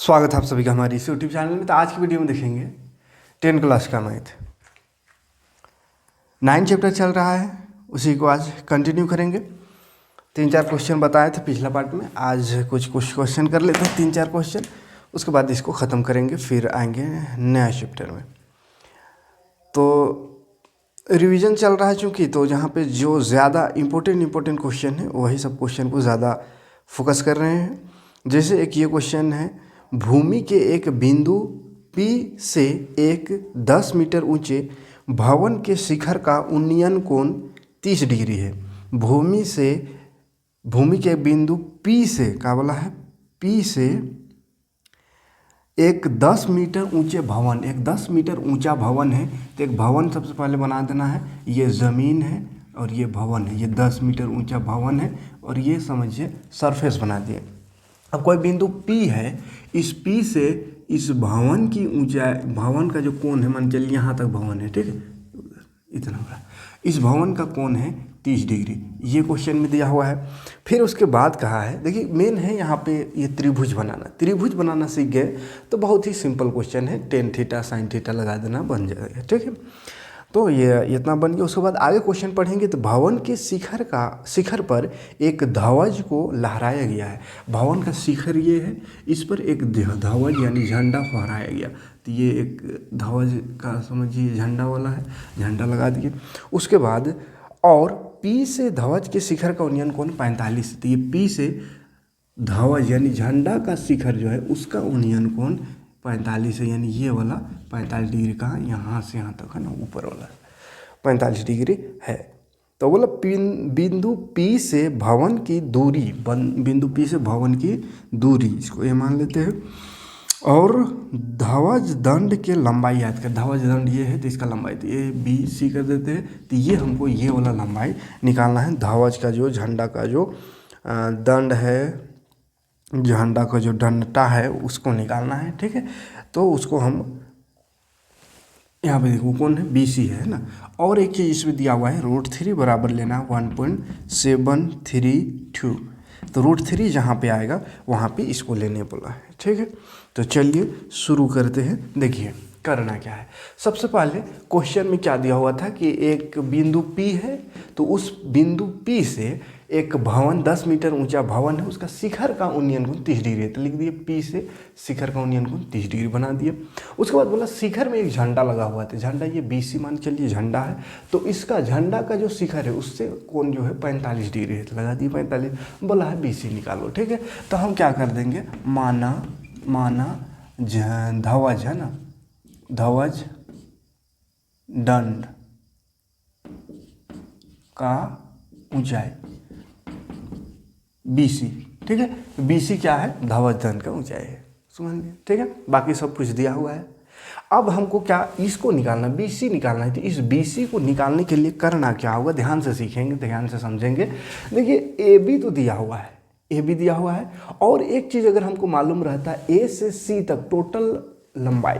स्वागत है आप सभी का हमारी इस यूट्यूब चैनल में। तो आज की वीडियो में देखेंगे 10 क्लास का मैथ 9 चैप्टर चल रहा है, उसी को आज कंटिन्यू करेंगे। 3-4 क्वेश्चन बताए थे पिछला पार्ट में, आज कुछ क्वेश्चन कर लेते हैं 3-4 क्वेश्चन, उसके बाद इसको ख़त्म करेंगे, फिर आएंगे नया चैप्टर में। तो रिवीजन चल रहा है चूँकि, तो जहाँ पे जो ज़्यादा इम्पोर्टेंट क्वेश्चन है वही सब क्वेश्चन को ज़्यादा फोकस कर रहे हैं। जैसे एक ये क्वेश्चन है, भूमि के एक बिंदु P से एक 10 मीटर ऊंचे भवन के शिखर का उन्नयन कोण 30 डिग्री है। भूमि के बिंदु P से क्या बोला है, P से एक 10 मीटर ऊंचे भवन, एक 10 मीटर ऊंचा भवन है। तो एक भवन सबसे पहले बना देना है, ये ज़मीन है और ये भवन है, ये 10 मीटर ऊंचा भवन है और ये समझिए सरफेस बना दिए। अब कोई बिंदु P है, इस P से इस भवन की ऊंचाई, भवन का जो कोण है, मान चलिए यहाँ तक भवन है, ठीक है, इतना बड़ा, इस भवन का कोण है 30 डिग्री। ये क्वेश्चन में दिया हुआ है। फिर उसके बाद कहा है, देखिए मेन है यहाँ पे ये त्रिभुज बनाना। त्रिभुज बनाना सीख गए तो बहुत ही सिंपल क्वेश्चन है, टेन थीटा साइन थीटा लगा देना बन जाएगा, ठीक है। तो ये इतना बन गया। उसके बाद आगे क्वेश्चन पढ़ेंगे तो भवन के शिखर पर एक ध्वज को लहराया गया है। भवन का शिखर ये है, इस पर एक ध्वज यानी झंडा फहराया गया। तो ये एक ध्वज का समझिए झंडा वाला है, झंडा लगा दिए। उसके बाद और P से ध्वज के शिखर का उन्नयन कोण 45। तो ये P से ध्वज यानी झंडा का शिखर जो है उसका उन्नयन कोण 45 है, यानी ये वाला 45 डिग्री का, यहाँ से यहाँ तक है ना, ऊपर वाला 45 डिग्री है। तो बोला बिंदु P से भवन की दूरी, बिंदु P से भवन की दूरी, इसको ये मान लेते हैं। और ध्वज दंड के लंबाई याद कर, ध्वज दंड ये है तो इसका लंबाई तो ये BC कर देते हैं। तो ये हमको ये वाला लंबाई निकालना है, ध्वज का जो झंडा का जो दंड है, झंडा का जो डंडा है उसको निकालना है, ठीक है। तो उसको हम यहाँ पे देखो कौन है, BC है ना। और एक चीज़ इसमें दिया हुआ है, √3 बराबर लेना 1.732। तो √3 जहाँ पे आएगा वहाँ पे इसको लेने बोला है, ठीक है। तो चलिए शुरू करते हैं। देखिए करना क्या है, सबसे पहले क्वेश्चन में क्या दिया हुआ था कि एक बिंदु P है, तो उस बिंदु P से एक भवन 10 मीटर ऊंचा भवन है, उसका शिखर का उन्नयन कोण 30 डिग्री है। तो लिख दिए P से शिखर का उन्नयन कोण 30 डिग्री बना दिए। उसके बाद बोला शिखर में एक झंडा लगा हुआ था, झंडा ये BC मान चलिए झंडा है, तो इसका झंडा का जो शिखर है उससे कोण जो है 45 डिग्री है। तो लगा दिए 45, बोला है BC निकालो, ठीक है। तो हम क्या कर देंगे, माना ध्वज है ना, ध्वज दंड का ऊंचाई BC, ठीक है। BC क्या है, ध्वज दंड का ऊंचाई है, समझ लिया, ठीक है। बाकी सब कुछ दिया हुआ है। अब हमको क्या इसको निकालना, BC निकालना है। तो इस BC को निकालने के लिए करना क्या होगा, ध्यान से सीखेंगे, ध्यान से समझेंगे। देखिए AB तो दिया हुआ है, AB दिया हुआ है। और एक चीज़ अगर हमको मालूम रहता है, A से C तक टोटल लंबाई,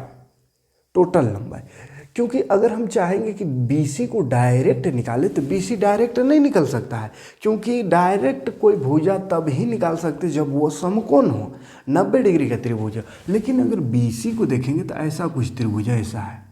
क्योंकि अगर हम चाहेंगे कि BC को डायरेक्ट निकाले तो BC डायरेक्ट नहीं निकल सकता है, क्योंकि डायरेक्ट कोई भुजा तब ही निकाल सकते जब वो समकोण हो, 90 डिग्री का त्रिभुज। लेकिन अगर BC को देखेंगे तो ऐसा कुछ त्रिभुज ऐसा है,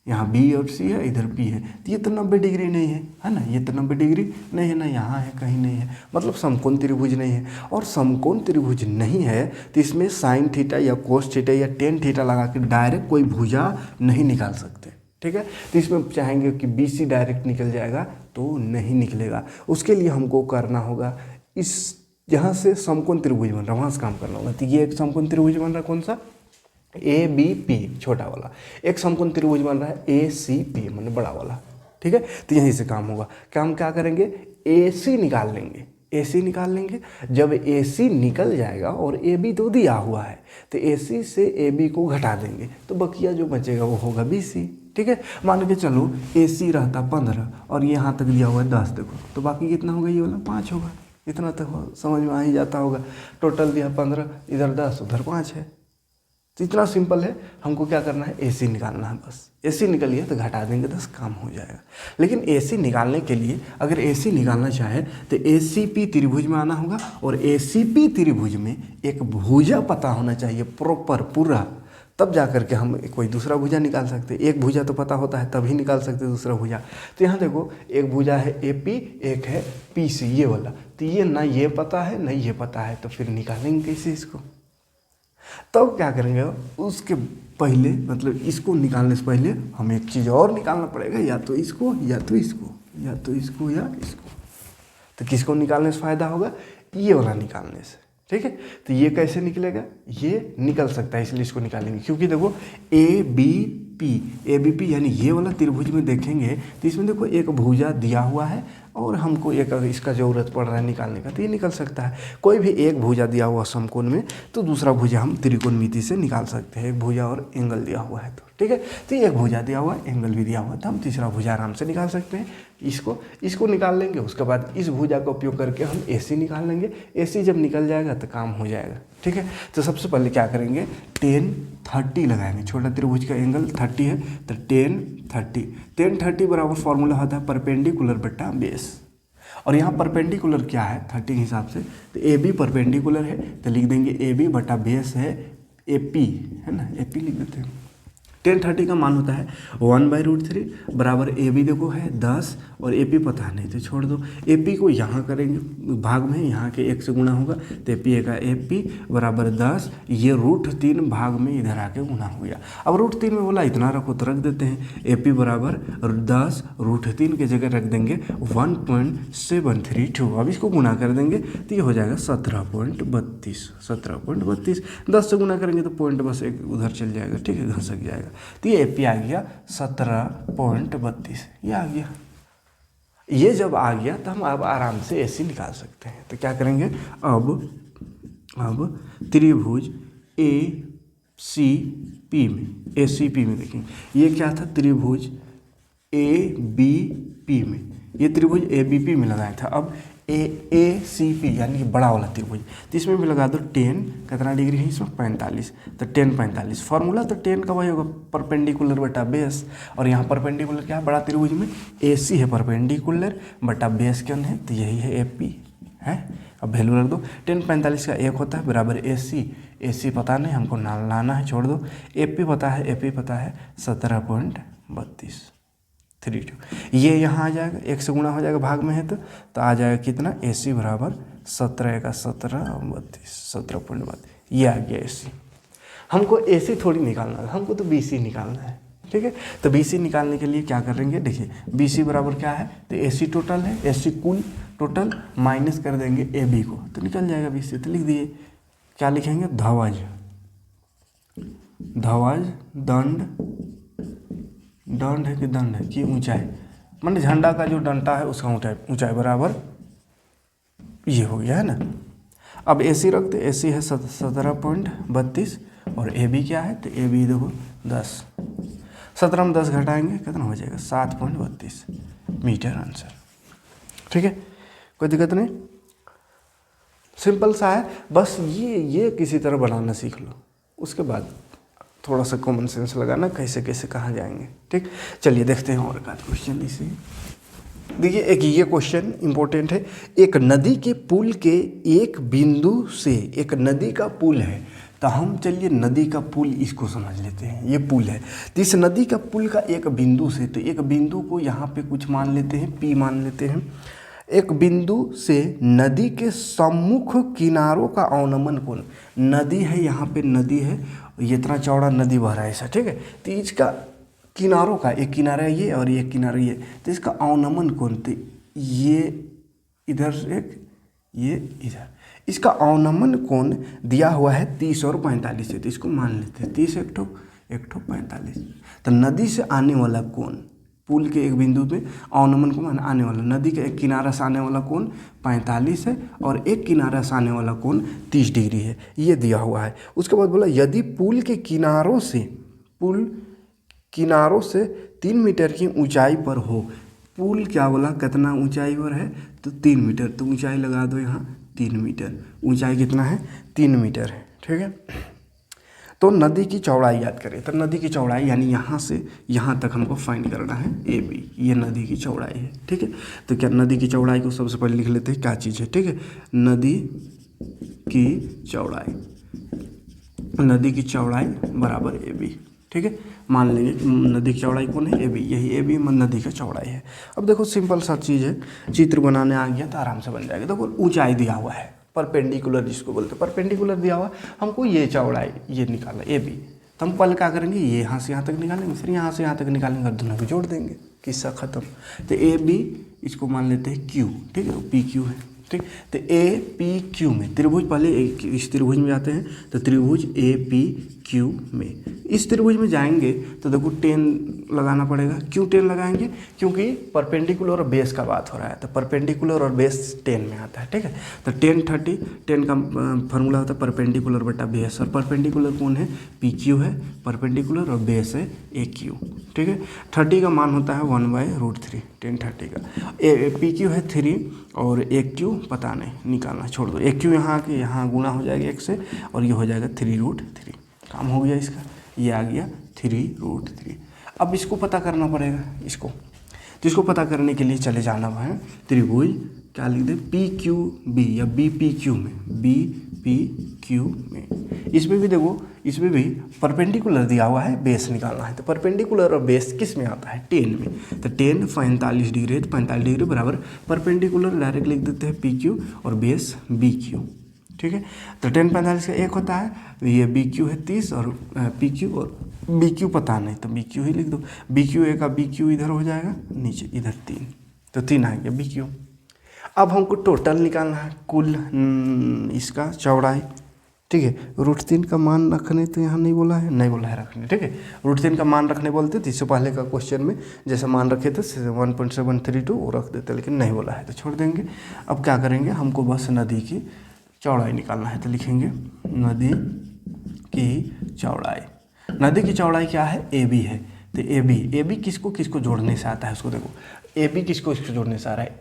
यहाँ B और C है, इधर P है, तो ये तो 90 डिग्री नहीं है ना, ये तो 90 डिग्री नहीं है ना, यहाँ है कहीं नहीं है, मतलब समकोण त्रिभुज नहीं है। और समकोण त्रिभुज नहीं है तो इसमें साइन थीटा या कोस थीटा या टेन थीटा लगा के डायरेक्ट कोई भुजा नहीं निकाल सकते, ठीक है। तो इसमें चाहेंगे कि BC डायरेक्ट निकल जाएगा तो नहीं निकलेगा। उसके लिए हमको करना होगा, इस यहाँ से समकोण त्रिभुज बन रहा है, वहाँ से काम करना होगा। तो ये एक समकोण त्रिभुज बन रहा है, कौन सा, ABP छोटा वाला। एक समकोण त्रिभुज बन रहा है ACP मतलब बड़ा वाला, ठीक है। तो यहीं से काम होगा। काम क्या करेंगे, AC निकाल लेंगे, AC निकाल लेंगे। जब AC निकल जाएगा और AB तो दिया हुआ है, तो AC से AB को घटा देंगे, तो बकिया जो बचेगा वो होगा BC, ठीक है। मान के चलो AC रहता 15 और यहाँ तक दिया हुआ है 10, देखो तो बाकी कितना होगा, ये वाला 5 होगा। इतना तक समझ में आ ही जाता होगा। टोटल दिया 15, इधर 10 उधर 5 है, तो इतना सिंपल है। हमको क्या करना है, AC निकालना है बस। AC निकल गया तो घटा देंगे 10, काम हो जाएगा। लेकिन AC निकालने के लिए अगर AC निकालना चाहे तो ACP त्रिभुज में आना होगा, और ACP त्रिभुज में एक भुजा पता होना चाहिए प्रॉपर पूरा, तब जा करके हम कोई दूसरा भुजा निकाल सकते हैं। एक भुजा तो पता होता है तभी निकाल सकते हैं दूसरा भुजा। तो यहाँ देखो एक भुजा है AP, एक है PC, ये वाला। तो ये ना ये पता है ना ये पता है, तो फिर निकालेंगे कैसे इसको? तब क्या करेंगे, उसके पहले मतलब इसको निकालने से पहले हमें एक चीज़ और निकालना पड़ेगा, या तो इसको या तो इसको या तो इसको या इसको। तो किसको निकालने से फ़ायदा होगा? ये वाला निकालने से, ठीक है। तो ये कैसे निकलेगा? ये निकल सकता है, इसलिए इसको निकालेंगे। क्योंकि देखो ABP यानी ये वाला त्रिभुज में देखेंगे तो इसमें देखो एक भुजा दिया हुआ है और हमको एक इसका ज़रूरत पड़ रहा है निकालने का, तो ये निकल सकता है। कोई भी एक भुजा दिया हुआ समकोण में तो दूसरा भुजा हम त्रिकोणमिति से निकाल सकते हैं। एक भुजा और एंगल दिया हुआ है तो, ठीक है। तो एक भुजा दिया हुआ है, एंगल भी दिया हुआ है, तो हम तीसरा भुजा आराम से निकाल सकते हैं। इसको निकाल लेंगे, उसके बाद इस भुजा का उपयोग करके हम AC निकाल लेंगे। AC जब निकल जाएगा तो काम हो जाएगा, ठीक है। तो सबसे पहले क्या करेंगे, 10 30 लगाएंगे। छोटा त्रिभुज का एंगल 30 है तो 10 30 बराबर फॉर्मूला होता है परपेंडिकुलर बटा बेस। और यहाँ परपेंडिकुलर क्या है 30 के हिसाब से, तो AB परपेंडिकुलर है तो लिख देंगे AB बटा बेस है AP, है ना, AP लिख देते हैं। 10 30 का मान होता है 1/√3 बराबर AB देखो है 10 और AP पता नहीं तो छोड़ दो। AP को यहाँ करेंगे भाग में, यहाँ के 1 से गुणा होगा तो AP का AP बराबर 10, ये √3 भाग में इधर आके गुणा हो गया। अब √3 में बोला इतना रखो तो रख देते हैं। AP बराबर 10 √3 की जगह रख देंगे 1.732। अब इसको गुणा कर देंगे तो ये हो जाएगा 17.32। 10 से गुणा करेंगे तो पॉइंट बस एक उधर चल जाएगा, ठीक है, घसक जाएगा। तो ये AP आ गया 17.32, ये आ गया। ये जब आ गया तो हम अब आराम से AC निकाल सकते हैं। तो क्या करेंगे, अब त्रिभुज ACP में देखेंगे, ये क्या था, त्रिभुज ABP में, ये त्रिभुज ABP में लगाया था। अब ACP यानी कि बड़ा वाला त्रिभुज, तो इसमें भी लगा दो 10, कितना डिग्री है इसमें 45, तो 10 45 फार्मूला तो 10 का वही होगा परपेंडिकुलर बटा बेस। और यहाँ परपेंडिकुलर क्या है, बड़ा त्रिभुज में AC है परपेंडिकुलर बटा बेस क्या है, तो यही है AP है। अब वैल्यू रख दो, 10 45 का 1 होता है बराबर AC पता नहीं हमको लाना है, छोड़ दो। AP पता है 17.32। ये यहाँ आ जाएगा, 1 से गुणा हो जाएगा भाग में है तो आ जाएगा कितना, AC बराबर 17 का 17.32। ये आ गया AC। हमको AC थोड़ी निकालना है, हमको तो BC निकालना है, ठीक है। तो BC निकालने के लिए क्या करेंगे, देखिए BC बराबर क्या है, तो AC टोटल है, AC कुल टोटल माइनस कर देंगे AB को तो निकल जाएगा BC। तो लिख दिए, क्या लिखेंगे, ध्वज दंड है कि दंड है कि ऊंचाई, माने झंडा का जो डंटा है उसका ऊंचाई बराबर ये हो गया है ना। अब AC रख दे, AC है 17.32 और AB क्या है, तो AB देखो 10, 17 में 10 घटाएंगे कितना हो जाएगा 7.32 मीटर आंसर, ठीक है। कोई दिक्कत नहीं, सिंपल सा है। बस ये किसी तरह बनाना सीख लो, उसके बाद थोड़ा सा कॉमन सेंस लगाना कैसे कैसे कहाँ जाएंगे, ठीक। चलिए देखते हैं और का क्वेश्चन इसे। देखिए एक ये क्वेश्चन इंपॉर्टेंट है। एक नदी के पुल के एक बिंदु से, एक नदी का पुल है, तो हम चलिए नदी का पुल इसको समझ लेते हैं, ये पुल है। तो इस नदी का पुल का एक बिंदु से, तो एक बिंदु को यहाँ पे कुछ मान लेते हैं, P मान लेते हैं। एक बिंदु से नदी के सम्मुख किनारों का अवनमन कोण, नदी है यहाँ पे, नदी है, ये इतना चौड़ा नदी बह रहा है ऐसा, ठीक है। तो इसका किनारों का, एक किनारा ये और एक किनारा ये, तो इसका अवनमन कोण, तो ये इधर एक, ये इधर, इसका अवनमन कोण दिया हुआ है 30 और 45 है, तो इसको मान लेते हैं 30 एक ठो 45। तो नदी से आने वाला कोण, पुल के एक बिंदु पे अवनमन को मान आने वाला, नदी के एक किनारा से आने वाला कोण 45 है और एक किनारा से आने वाला कोण 30 डिग्री है, ये दिया हुआ है। उसके बाद बोला यदि पुल के किनारों से 3 मीटर की ऊंचाई पर हो, पुल क्या बोला कितना ऊंचाई पर है, तो 3 मीटर, तो ऊंचाई लगा दो यहाँ 3 मीटर, ऊंचाई कितना है 3 मीटर है, ठीक है। तो नदी की चौड़ाई याद करें, तो नदी की चौड़ाई यानी यहाँ से यहाँ तक हमको फाइंड करना है ए बी, ये नदी की चौड़ाई है। ठीक है, तो क्या नदी की चौड़ाई को सबसे पहले लिख लेते हैं क्या चीज़ है। ठीक है, नदी की चौड़ाई, नदी की चौड़ाई बराबर ए बी। ठीक है, मान लेंगे कि नदी की चौड़ाई कौन है, ए बी, यही ए बी नदी की चौड़ाई है। अब देखो सिंपल सा चीज़ है, चित्र बनाने आ गया तो आराम से बन जाएगा। देखो ऊंचाई दिया हुआ है, परपेंडिकुलर जिसको बोलते हैं, परपेंडिकुलर दिया हुआ, हमको ये चौड़ाई ये निकालना ए बी, तो हम पहले क्या करेंगे, ये यहाँ से यहाँ तक निकालेंगे, फिर यहाँ से यहाँ तक निकालेंगे और दोनों को जोड़ देंगे, किस्सा ख़त्म। तो ए बी इसको मान लेते हैं क्यू। ठीक है, पी क्यू है। ठीक, तो ए पी क्यू में त्रिभुज, पहले इस त्रिभुज में जाते हैं, तो त्रिभुज ए पी क्यू में, इस त्रिभुज में जाएंगे तो देखो 10 लगाना पड़ेगा। क्यों 10 लगाएंगे, क्योंकि परपेंडिकुलर और बेस का बात हो रहा है, तो परपेंडिकुलर और बेस 10 में आता है। ठीक है, तो 10 30, 10 का फार्मूला होता है परपेंडिकुलर बटा बेस, और परपेंडिकुलर कौन है, पी क्यू है, परपेंडिकुलर और बेस है ए क्यू। ठीक है, 30 का मान होता है 1/√3, 10 30 का, पी क्यू है 3 और ए क्यू पता नहीं, निकालना छोड़ दो। ए क्यू यहाँ के यहाँ गुना हो जाएगा 1 से, और ये हो जाएगा 3√3, काम हो गया इसका, ये आ गया 3√3। अब इसको पता करना पड़ेगा इसको, तो इसको पता करने के लिए चले जाना है त्रिभुज, क्या लिख दे, पी क्यू बी या बी पी क्यू में, बी पी क्यू में। इसमें भी देखो, इसमें भी परपेंडिकुलर दिया हुआ है, बेस निकालना है, तो परपेंडिकुलर और बेस किस में आता है, 10 में, तो 10 45 डिग्री है, तो 45 डिग्री बराबर परपेंडिकुलर डायरेक्ट लिख देते हैं पी क्यू और बेस बी क्यू। ठीक है, तो 10 45 का एक होता है, ये बी क्यू है 30 और पी क्यू, और बी क्यू पता नहीं तो बी क्यू ही लिख दो, बी क्यू ए का बी क्यू इधर हो जाएगा, नीचे इधर 3, तो 3 आ गया बी क्यू। अब हमको टोटल निकालना है कुल इसका चौड़ाई। ठीक है, √3 का मान रखने, तो यहाँ नहीं बोला है, नहीं बोला है रखने। ठीक है, √3 का मान रखने बोलते थे, इससे पहले का क्वेश्चन में जैसे मान रखे थे 1.732 वो रख देते, लेकिन नहीं बोला है तो छोड़ देंगे। अब क्या करेंगे, हमको बस नदी की चौड़ाई निकालना है, तो लिखेंगे नदी की चौड़ाई। नदी की चौड़ाई क्या है, ए बी है, तो ए बी किसको किसको जोड़ने से आता है उसको देखो, ए बी किसको किसको जोड़ने से आ रहा है,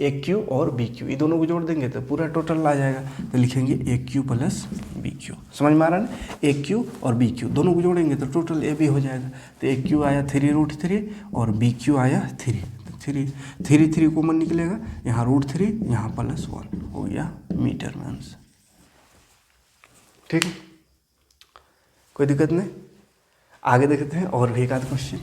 ए क्यू और बी क्यू, ये दोनों को जोड़ देंगे तो पूरा टोटल आ जाएगा, तो लिखेंगे ए क्यू प्लस बी क्यू। समझ में आ रहा है ना, ए क्यू और बी क्यू दोनों को जोड़ेंगे तो टोटल ए बी हो जाएगा, तो ए क्यू आया 3√3 और बी क्यू आया 3, तो 3 कॉमन निकलेगा, यहाँ √3 यहाँ +1 हो गया मीटर में आंसर। ठीक है, कोई दिक्कत नहीं, आगे देखते हैं और भी एक आध क्वेश्चन।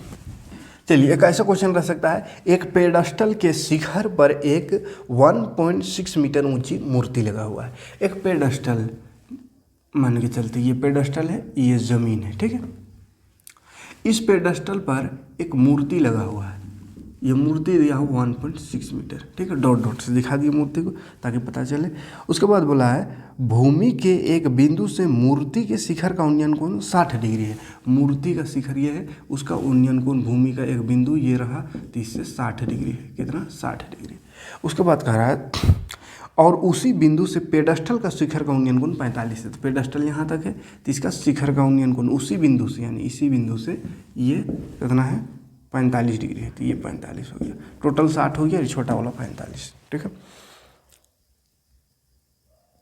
चलिए, एक ऐसा क्वेश्चन रह सकता है, एक पेडस्टल के शिखर पर एक 1.6 मीटर ऊंची मूर्ति लगा हुआ है। एक पेडस्टल मान के चलते, ये पेडस्टल है, ये ज़मीन है। ठीक है, इस पेडस्टल पर एक मूर्ति लगा हुआ है, ये मूर्ति दिया हुआ 1.6 मीटर। ठीक है, डॉट डॉट से दिखा दिए मूर्ति को ताकि पता चले। उसके बाद बोला है भूमि के एक बिंदु से मूर्ति के शिखर का उन्नयन कोण 60 डिग्री है। मूर्ति का शिखर ये है, उसका उन्नयन कोण भूमि का एक बिंदु ये रहा, तो इससे 60 डिग्री है। कितना, 60 डिग्री। उसके बाद कह रहा है और उसी बिंदु से पेडस्टल का शिखर का उन्नयन कोण 45 है। तो पेडस्टल यहाँ तक है, तो इसका शिखर का उन्नयन कोण उसी बिंदु से, यानी इसी बिंदु से ये कितना है, 45 डिग्री है, तो ये 45 हो गया, टोटल 60 हो गया, ये छोटा वाला 45। ठीक है,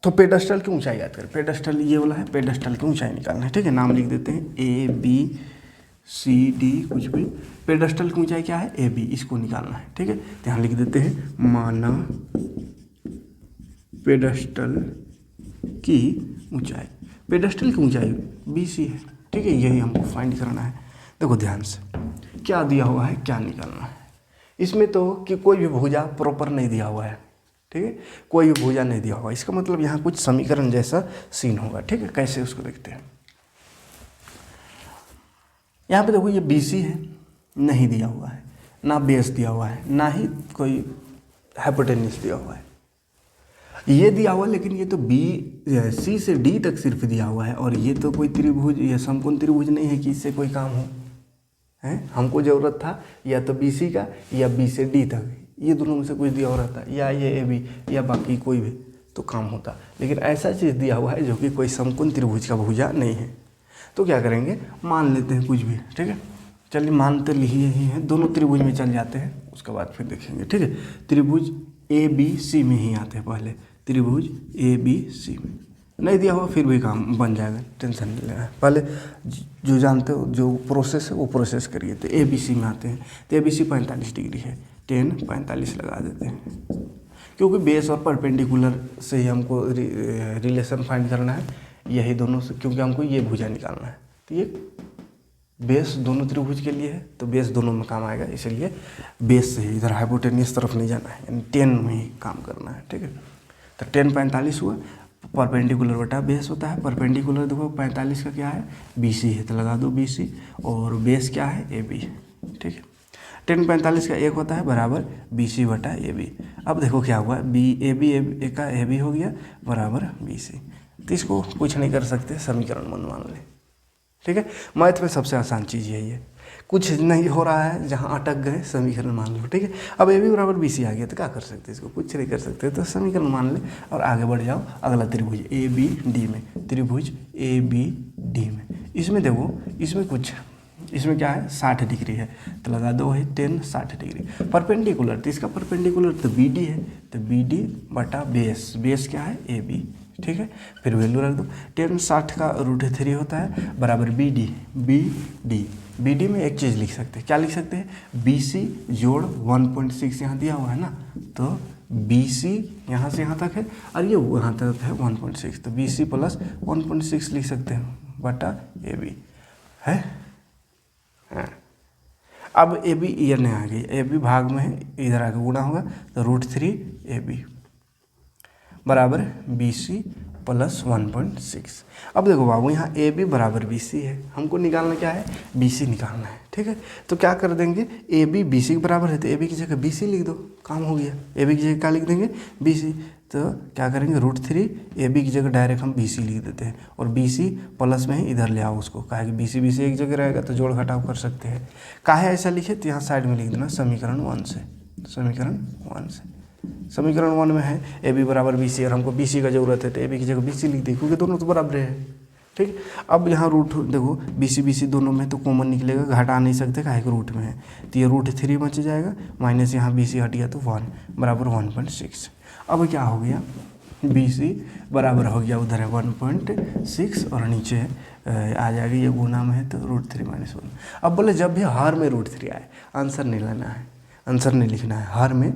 तो पेडस्टल की ऊंचाई याद करें, पेडस्टल ये वाला है, पेडस्टल की ऊंचाई निकालना है। ठीक है, नाम लिख देते हैं ए बी सी डी कुछ भी, पेडस्टल की ऊंचाई क्या है, ए बी, इसको निकालना है। ठीक है, तो यहाँ लिख देते हैं माना पेडस्टल की ऊंचाई, पेडस्टल की ऊंचाई बी सी है। ठीक है, यही हमको फाइंड करना है। देखो ध्यान से क्या दिया हुआ है, क्या निकालना है। इसमें तो कि कोई भी भुजा प्रॉपर नहीं दिया हुआ है। ठीक है, कोई भी भुजा नहीं दिया हुआ, इसका मतलब यहाँ कुछ समीकरण जैसा सीन होगा। ठीक है, कैसे उसको देखते हैं। यहाँ पे देखो ये बी सी है, नहीं दिया हुआ है, ना बेस दिया हुआ है, ना ही कोई हाइपोटेन्यूस दिया हुआ है। ये दिया हुआ, लेकिन ये तो बी सी से डी तक सिर्फ दिया हुआ है, और ये तो कोई त्रिभुज या समकोण त्रिभुज नहीं है कि इससे कोई काम हो है। हमको ज़रूरत था या तो बी सी का या बी से डी तक, ये दोनों में से कुछ दिया हो रहता, या ये ए बी या बाकी कोई भी तो काम होता, लेकिन ऐसा चीज़ दिया हुआ है जो कि कोई समकोण त्रिभुज का भुजा नहीं है। तो क्या करेंगे, मान लेते हैं कुछ भी। ठीक है, चलिए मानते लिए ही हैं, दोनों त्रिभुज में चल जाते हैं, उसके बाद फिर देखेंगे। ठीक है, त्रिभुज ए बी सी में ही आते हैं, पहले त्रिभुज ए बी सी में नहीं दिया हुआ फिर भी काम बन जाएगा, टेंशन नहीं लेना। पहले जो जानते हो जो प्रोसेस है वो प्रोसेस करिए। तो ABC में आते हैं। तो ABC 45 डिग्री है, टेन 45 लगा देते हैं, क्योंकि बेस और परपेंडिकुलर से ही हमको रिलेशन फाइंड करना है, यही दोनों से, क्योंकि हमको ये भुजा निकालना है। तो ये बेस दोनों त्रिभुज के लिए है, तो बेस दोनों में काम आएगा, इसलिए बेस से ही इधर हाइपोटेनियस तरफ नहीं जाना है, यानी 10 में ही काम करना है। ठीक है, तो 10 45 हुआ, परपेंडिकुलर बटा बेस होता है। परपेंडिकुलर देखो 45 का क्या है, BC है, तो लगा दो BC, और बेस क्या है, AB। ठीक है, 10 45 का 1 होता है बराबर BC बटा AB। अब देखो क्या हुआ, AB का AB हो गया बराबर BC। तो इसको कुछ नहीं कर सकते, समीकरण मान ले। ठीक है, मैथ में सबसे आसान चीज़ यही है, कुछ नहीं हो रहा है, जहाँ अटक गए समीकरण मान लो। ठीक है, अब AB बराबर BC आ गया तो क्या कर सकते, इसको कुछ नहीं कर सकते, तो समीकरण मान ले और आगे बढ़ जाओ। अगला त्रिभुज ABD में, त्रिभुज ABD में, इसमें देखो, इसमें कुछ, इसमें क्या है, 60 डिग्री है, तो लगा दो है 10 60 डिग्री। परपेंडिकुलर, तो इसका परपेंडिकुलर तो BD है, तो BD बटा बेस, बेस क्या है, AB। ठीक है, फिर वैल्यू रख दो, 10 60 का √3 होता है बराबर BD में एक चीज़ लिख सकते हैं, क्या लिख सकते हैं, BC जोड़ 1.6 यहाँ दिया हुआ है ना, तो BC यहाँ से यहाँ तक है और ये यहाँ तक है 1.6, तो BC प्लस 1.6 लिख सकते हैं बटा AB है। हाँ, अब AB ये नहीं आ गई, AB भाग में है, इधर आके गुणा होगा, तो √3 AB बराबर BC प्लस 1.6। अब देखो बाबू, यहाँ AB बराबर BC है, हमको निकालना क्या है, BC निकालना है। ठीक है, तो क्या कर देंगे, AB BC के बराबर है, तो AB की जगह BC लिख दो, काम हो गया। AB की जगह क्या लिख देंगे, BC, तो क्या करेंगे, √3 AB की जगह डायरेक्ट हम BC लिख देते हैं, और BC प्लस में ही इधर ले आओ उसको, काहे कि BC एक जगह रहेगा तो जोड़ घटाव कर सकते हैं। काहे ऐसा लिखे, तो यहाँ साइड में लिख देना समीकरण 1 से, समीकरण 1 से। समीकरण 1 में है AB बराबर BC, और हमको BC का जरूरत है, तो AB की जगह BC लिख दी, क्योंकि दोनों तो बराबर है। ठीक, अब यहाँ रूट देखो, BC दोनों में तो कॉमन निकलेगा, घटा नहीं सकते, काहे कि रूट में है, तो ये √3 बच जाएगा, माइनस यहाँ BC हट गया तो 1 बराबर 1.6। अब क्या हो गया, BC बराबर हो गया, उधर है 1.6 और नीचे आ जाएगा, ये गुना में है तो √3 - 1। अब बोले जब भी हर में √3 आए, आंसर नहीं लेना है, आंसर नहीं लिखना है, हर में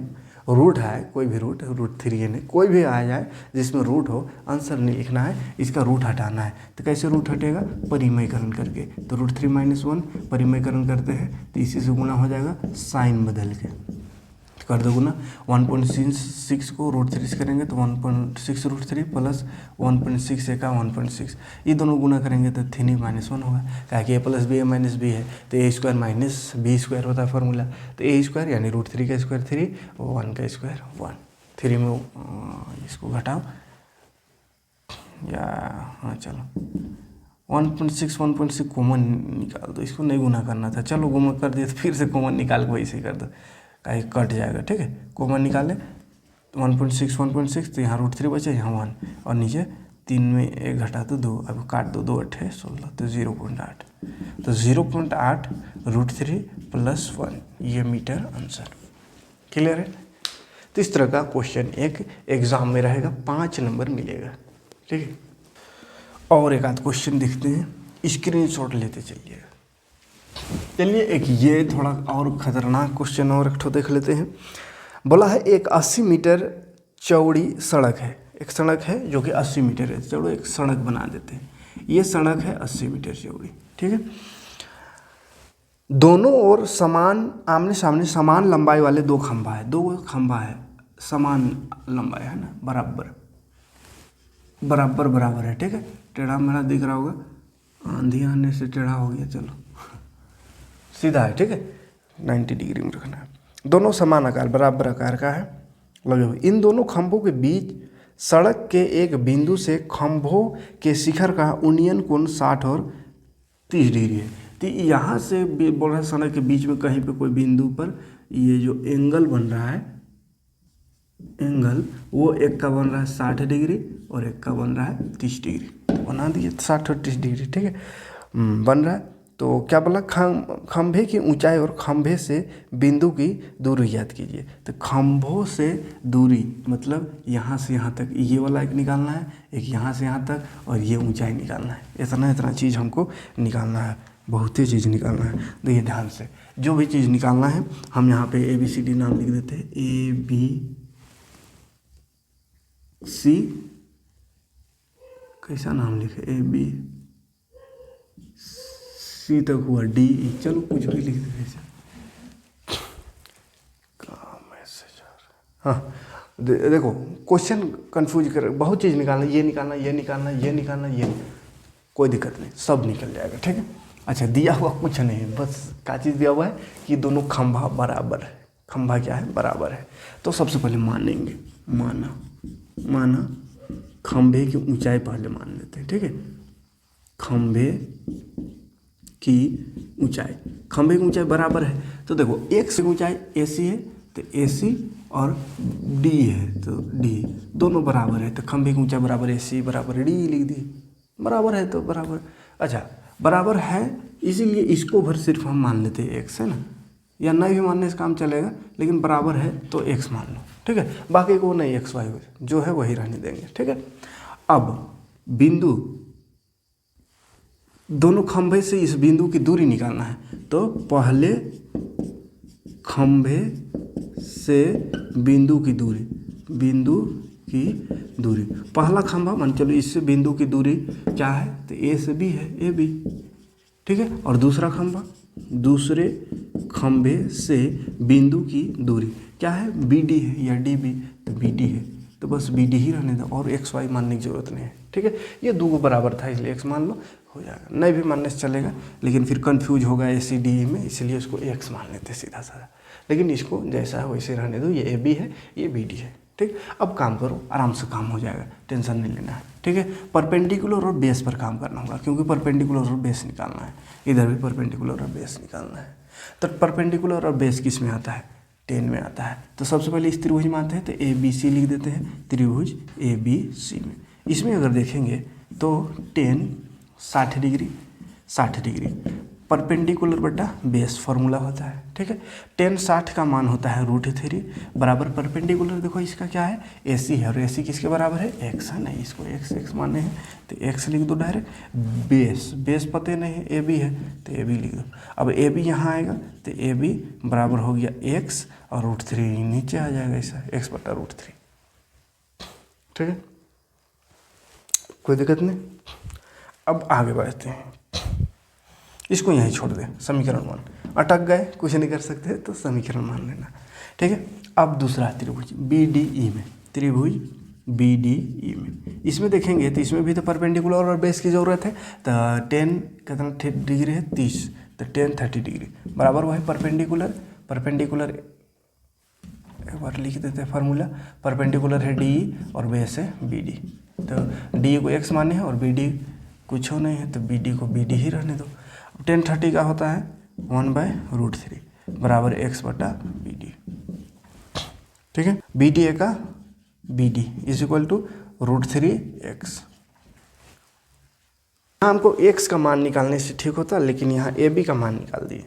रूट है, कोई भी रूट, √3 नहीं, कोई भी आ जाए जिसमें रूट हो, आंसर नहीं लिखना है, इसका रूट हटाना है। तो कैसे रूट हटेगा, परिमयकरण करके, तो √3 - 1 परिमयकरण करते हैं, तो इसी से गुना हो जाएगा, साइन बदल के कर दो गुना। 1.6 को √3 से करेंगे तो 1.6 √3 प्लस 1.6 का 1.6, ये दोनों गुना करेंगे तो 3 - 1 होगा, क्या कि A + B A - B है, तो A² - B² होता है फॉर्मूला, तो A² यानी √3 का स्क्वायर 3 और 1 का स्क्वायर 1, 3 में इसको घटाओ, या हाँ चलो 1.6 कॉमन निकाल दो, इसको नहीं गुना करना था, चलो गुना कर दिया तो फिर से कॉमन निकाल के वैसे ही कर दो, कहीं कट जाएगा। ठीक है, कॉमन निकाले 1.6 तो यहाँ √3 बचे, यहाँ 1 और नीचे 3 में 1 घटा तो 2, अब काट दो, 2 × 8 = 16, तो 0.8, तो 0.8 √3 + 1, ये मीटर आंसर। क्लियर है, तो इस तरह का क्वेश्चन एक एग्जाम में रहेगा, 5 नंबर मिलेगा। ठीक है, और एक आध क्वेश्चन देखते हैं, स्क्रीनशॉट लेते चलिएगा। चलिए एक ये थोड़ा और ख़तरनाक क्वेश्चन और एक ठो देख लेते हैं। बोला है एक 80 मीटर चौड़ी सड़क है, एक सड़क है जो कि 80 मीटर है, चलो एक सड़क बना देते हैं, ये सड़क है 80 मीटर चौड़ी। ठीक है, दोनों ओर समान, आमने सामने समान लंबाई वाले 2 खंभा है, 2 खंभा है, समान लंबाई है ना, बराबर बराबर बराबर है। ठीक है, टेढ़ा मेढ़ा दिख रहा होगा, आंधी आने से टेढ़ा हो गया, चलो सीधा है। ठीक है, 90 डिग्री में रखना है, दोनों समान आकार बराबर आकार का है लगे हुए। इन दोनों खंभों के बीच सड़क के एक बिंदु से खंभों के शिखर का उन्नयन कोण 60 और 30 डिग्री है। तो यहाँ से बोल रहे हैं सड़क के बीच में कहीं पे कोई बिंदु पर ये जो एंगल बन रहा है, एंगल वो एक का बन रहा है 60 डिग्री और एक का बन रहा है 30 डिग्री, बना दिए 60 और 30 डिग्री। ठीक है, बन रहा है, तो क्या बोला, खंभे की ऊंचाई और खंभे से बिंदु की दूरी ज्ञात कीजिए। तो खंभों से दूरी मतलब यहाँ से यहाँ तक ये वाला एक निकालना है, एक यहाँ से यहाँ तक, और ये ऊंचाई निकालना है। इतना इतना चीज़ हमको निकालना है, बहुत ही चीज़ निकालना है। देखिए ध्यान से, जो भी चीज़ निकालना है हम यहाँ पे ABCD नाम लिख देते हैं। ABC, कैसा नाम लिखे, ABC तक हुआ, DE, चलो कुछ भी लिख देते हैं। काम ऐसे जा रहा है। हाँ देखो, क्वेश्चन कंफ्यूज कर, बहुत चीज़ निकालना, ये निकालना, ये निकालना, ये निकालना, ये, कोई दिक्कत नहीं, सब निकल जाएगा, ठीक है। अच्छा, दिया हुआ कुछ नहीं है, बस क्या चीज़ दिया हुआ है कि दोनों खंभा बराबर है। खंभा क्या है, बराबर है। तो सबसे पहले मानेंगे, माना खंभे की ऊंचाई पहले मान लेते हैं, ठीक है। खंभे की ऊंचाई बराबर है। तो देखो एक से ऊंचाई AC है तो AC और D है तो D, दोनों बराबर है। तो खंभे की ऊंचाई बराबर AC बराबर D लिख दी, बराबर है तो बराबर। अच्छा, बराबर है इसीलिए इसको भर सिर्फ हम मान लेते हैं x, है ना, या नहीं भी मानने से काम चलेगा, लेकिन बराबर है तो x मान लो, ठीक है। बाकी को नहीं, XY जो है वही रहने देंगे, ठीक है। अब बिंदु, दोनों खंभे से इस बिंदु की दूरी निकालना है। तो पहले खंभे से बिंदु की दूरी, पहला खंभा मान चलो, इससे बिंदु की दूरी क्या है, तो A से B है, AB, ठीक है। और दूसरा खंभा, दूसरे खंभे से बिंदु की दूरी क्या है, BD है या DB, तो BD है, तो बस BD ही रहने दो, और XY मानने की जरूरत नहीं है, ठीक है। ये दो बराबर था इसलिए x मान लो, हो जाएगा। नहीं भी मानने से चलेगा, लेकिन फिर कंफ्यूज होगा ACDE में, इसलिए इसको x मान लेते सीधा साधा। लेकिन इसको जैसा है वैसे रहने दो, ये AB है, ये BD है, ठीक। अब काम करो, आराम से काम हो जाएगा, टेंशन नहीं लेना है, ठीक है। परपेंडिकुलर और बेस पर काम करना होगा, क्योंकि परपेंडिकुलर और बेस निकालना है, इधर भी परपेंडिकुलर और बेस निकालना है। तो परपेंडिकुलर और बेस किस में आता है, 10 में आता है। तो सबसे पहले इस त्रिभुज मानते हैं, तो ABC लिख देते हैं, त्रिभुज ABC में। इसमें अगर देखेंगे तो 10 60 डिग्री परपेंडिकुलर बटा बेस फॉर्मूला होता है, ठीक है। 10 60 का मान होता है √3 बराबर परपेंडिकुलर, देखो इसका क्या है, AC है, और AC किसके बराबर है, x है, नहीं इसको x माने हैं तो x लिख दो डायरेक्ट। बेस पते नहीं है, AB है तो AB लिख दो। अब AB यहाँ आएगा तो AB बराबर हो गया x, और √3 नीचे आ जाएगा, ऐसा x बटा √3, ठीक है, कोई दिक्कत नहीं। अब आगे बढ़ते हैं, इसको यहीं छोड़ दें, समीकरण 1, अटक गए कुछ नहीं कर सकते तो समीकरण मान लेना, ठीक है। अब दूसरा त्रिभुज BDE में, इसमें देखेंगे तो इसमें भी तो परपेंडिकुलर और बेस की ज़रूरत है। तो 10 कितना डिग्री है, 30, तो 10 30 डिग्री बराबर वही परपेंडिकुलर एक बार लिख देते हैं फार्मूला, परपेंडिकुलर है DE और बेस है BD। तो DE को x माने हैं और BD कुछ हो नहीं है, तो BD को BD ही रहने दो। 10 30 का होता है 1/√3 बराबर x बटा BD, ठीक है। BDA का BD is equal to √3x। हमको x का मान निकालने से ठीक होता, लेकिन यहाँ AB का मान निकाल दिए,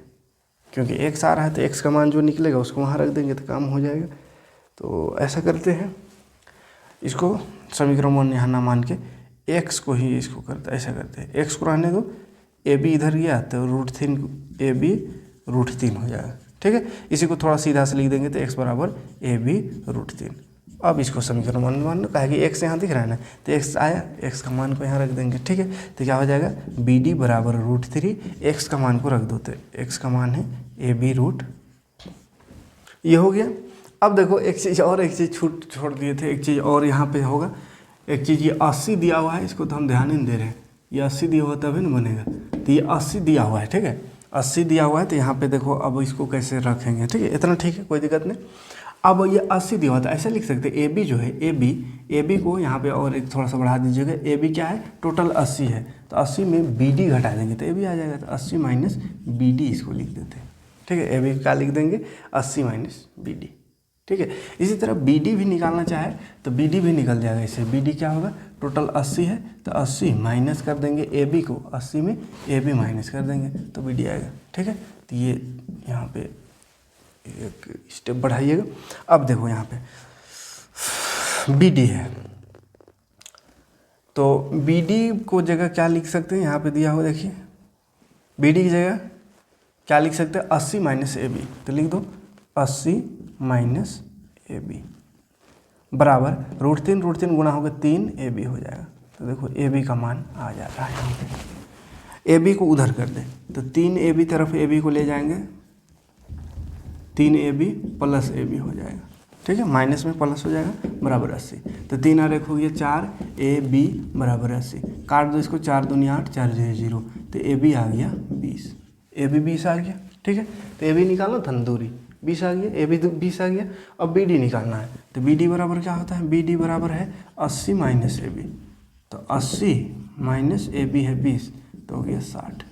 क्योंकि x आ रहा है तो x का मान जो निकलेगा उसको वहाँ रख देंगे तो काम हो जाएगा। तो ऐसा करते हैं, इसको समीकरण 1 यहाँ ना मान के x को ही इसको करते, ऐसा करते हैं, x को रहने दो, AB इधर गया तो √3 AB √3 हो जाएगा, ठीक है। इसी को थोड़ा सीधा से लिख देंगे तो x बराबर AB √3। अब इसको समीकरण 1 मान लो, कहा कि x यहाँ दिख रहा है ना, तो x आया, x का मान को यहाँ रख देंगे, ठीक है। तो क्या हो जाएगा, BD बराबर √3, x का मान को रख दो, तो x का मान है AB √, ये हो गया। अब देखो एक चीज़ छोड़ दिए थे, एक चीज़ और यहाँ पे होगा, एक चीज़ ये 80 दिया हुआ है, इसको तो हम ध्यान ही नहीं दे रहे हैं, ये 80 दिया हुआ तभी ना बनेगा। तो ये 80 दिया हुआ है, ठीक है, 80 दिया हुआ है, तो यहाँ पे देखो अब इसको कैसे रखेंगे, ठीक है, इतना ठीक है, कोई दिक्कत नहीं। अब ये 80 दिया हुआ था, ऐसा लिख सकते हैं, AB जो है AB को यहाँ पे और एक थोड़ा सा बढ़ा दीजिएगा। AB क्या है, टोटल 80 है, तो 80 में BD घटा देंगे तो AB आ जाएगा, तो 80 माइनस BD इसको लिख देते हैं, ठीक है। AB क्या लिख देंगे, 80 माइनस BD, ठीक है। इसी तरह BD भी निकालना चाहे तो BD भी निकल जाएगा, इससे BD क्या होगा, टोटल 80 है, तो 80 माइनस कर देंगे ए बी को, 80 में ए बी माइनस कर देंगे तो बी डी आएगा। ठीक है, तो ये यहाँ पे एक स्टेप बढ़ाइएगा। अब देखो यहाँ पे बी डी है, तो बी डी को जगह क्या लिख सकते हैं, यहाँ पे दिया हुआ देखिए, बी डी की जगह क्या लिख सकते हैं, 80 माइनस ए बी, तो लिख दो 80 माइनस ए बी बराबर √3 गुणा होगा 3 ए बी हो जाएगा। तो देखो ए बी का मान आ जाता है यहाँ पे। ए बी को उधर कर दे तो 3 ए बी तरफ ए बी को ले जाएंगे, 3 A B plus A B हो जाएगा। ठीक है, माइनस में प्लस हो जाएगा बराबर 80। तो 3 और 1 हो गया 4, ए बी बराबर 80। काट दो इसको, 4 दूनी 8, 4 0, तो ए बी आ गया 20, ए बी 20 आ गया। ठीक है, तो ए बी निकालना था ना दूरी, 20 आ गया, ए बी 20 आ गया। अब बी डी निकालना है, तो बी डी बराबर क्या होता है, बी डी बराबर है 80 माइनस ए बी, तो 80 माइनस ए बी है 20, तो हो गया 60।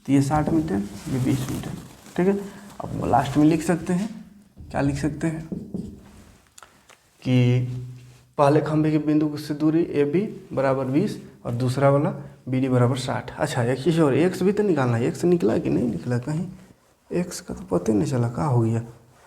तो ये 60 मीटर, ये 20 मीटर। ठीक है, अब लास्ट में लिख सकते हैं, क्या लिख सकते हैं कि पहले खंभे के बिंदु से दूरी ए बी बराबर 20 और दूसरा वाला बी डी बराबर 60। अच्छा, एक चीज़ और, एक्स भी तो निकालना है, एक्स निकला कि नहीं निकला, कहीं एक्स का तो पता ही नहीं चला, कहाँ हो गया,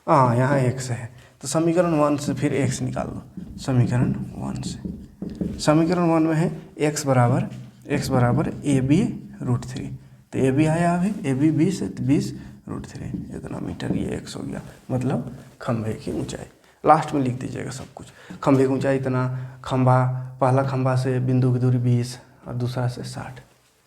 हाँ यहाँ एक्स है। तो समीकरण 1 से फिर एक्स निकाल दो, समीकरण 1 से, समीकरण 1 में है एक्स बराबर ए बी √3, तो ए बी आया अभी, ए बी 20 है तो 20 √3 इतना मीटर, ये एक्स हो गया, मतलब खंभे की ऊंचाई। लास्ट में लिख दीजिएगा सब कुछ, खंभे की ऊंचाई इतना, खंभा पहला खंभा से बिंदु की दूरी 20 और दूसरा से 60।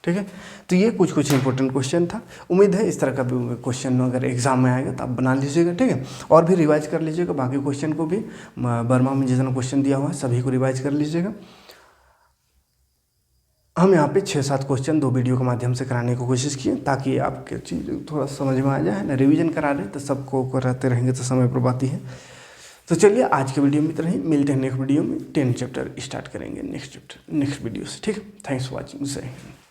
ठीक है, तो ये कुछ इंपॉर्टेंट क्वेश्चन था। उम्मीद है इस तरह का भी क्वेश्चन अगर एग्जाम में आएगा तो आप बना लीजिएगा। ठीक है, और भी रिवाइज कर लीजिएगा, बाकी क्वेश्चन को भी बर्मा में जितना क्वेश्चन दिया हुआ है सभी को रिवाइज कर लीजिएगा। हम यहाँ पे 6-7 क्वेश्चन 2 वीडियो के माध्यम से कराने की कोशिश किए, ताकि आपके चीज़ थोड़ा समझ में आ जाए ना, रिवीजन करा रहे तो सबको कराते रहेंगे तो समय पर बात है। तो चलिए आज के वीडियो में इतना ही, मिलते हैं नेक्स्ट वीडियो में, 10 चैप्टर स्टार्ट करेंगे नेक्स्ट वीडियो से। ठीक है, थैंक्स फॉर वॉचिंग।